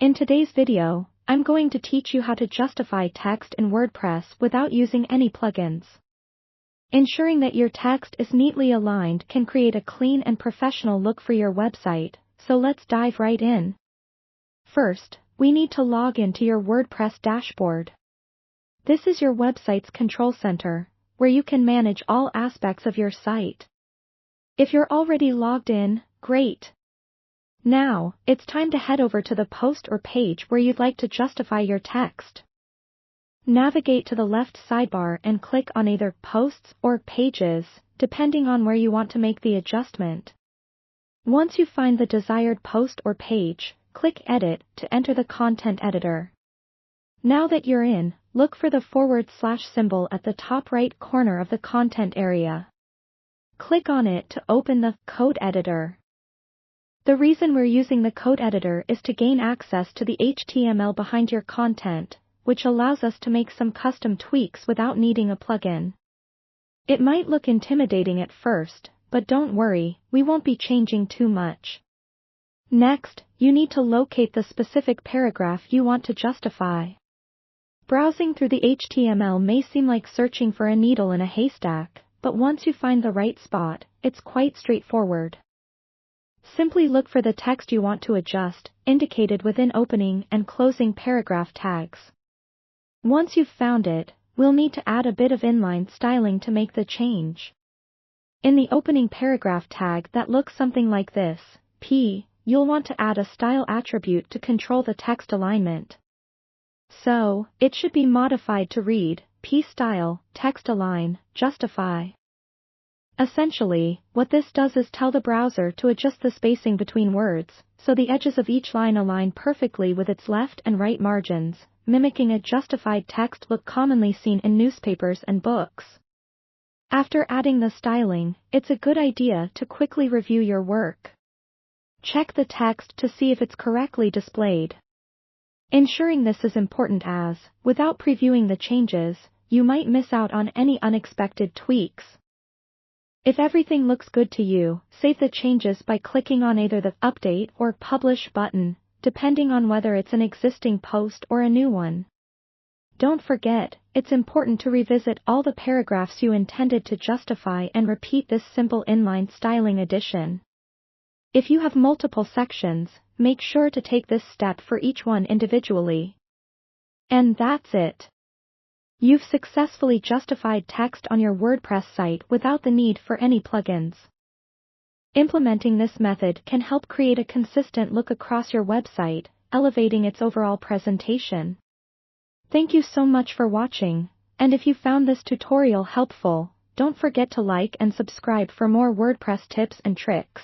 In today's video, I'm going to teach you how to justify text in WordPress without using any plugins. Ensuring that your text is neatly aligned can create a clean and professional look for your website, so let's dive right in. First, we need to log into your WordPress dashboard. This is your website's control center, where you can manage all aspects of your site. If you're already logged in, great. Now, it's time to head over to the post or page where you'd like to justify your text. Navigate to the left sidebar and click on either Posts or Pages, depending on where you want to make the adjustment. Once you find the desired post or page, click Edit to enter the content editor. Now that you're in, look for the / symbol at the top right corner of the content area. Click on it to open the Code Editor. The reason we're using the code editor is to gain access to the HTML behind your content, which allows us to make some custom tweaks without needing a plugin. It might look intimidating at first, but don't worry, we won't be changing too much. Next, you need to locate the specific paragraph you want to justify. Browsing through the HTML may seem like searching for a needle in a haystack, but once you find the right spot, it's quite straightforward. Simply look for the text you want to adjust, indicated within opening and closing paragraph tags. Once you've found it, we'll need to add a bit of inline styling to make the change. In the opening paragraph tag that looks something like this, you'll want to add a style attribute to control the text alignment. So, it should be modified to read, style, text align, justify. Essentially, what this does is tell the browser to adjust the spacing between words, so the edges of each line align perfectly with its left and right margins, mimicking a justified text look commonly seen in newspapers and books. After adding the styling, it's a good idea to quickly review your work. Check the text to see if it's correctly displayed. Ensuring this is important as, without previewing the changes, you might miss out on any unexpected tweaks. If everything looks good to you, save the changes by clicking on either the Update or Publish button, depending on whether it's an existing post or a new one. Don't forget, it's important to revisit all the paragraphs you intended to justify and repeat this simple inline styling addition. If you have multiple sections, make sure to take this step for each one individually. And that's it. You've successfully justified text on your WordPress site without the need for any plugins. Implementing this method can help create a consistent look across your website, elevating its overall presentation. Thank you so much for watching, and if you found this tutorial helpful, don't forget to like and subscribe for more WordPress tips and tricks.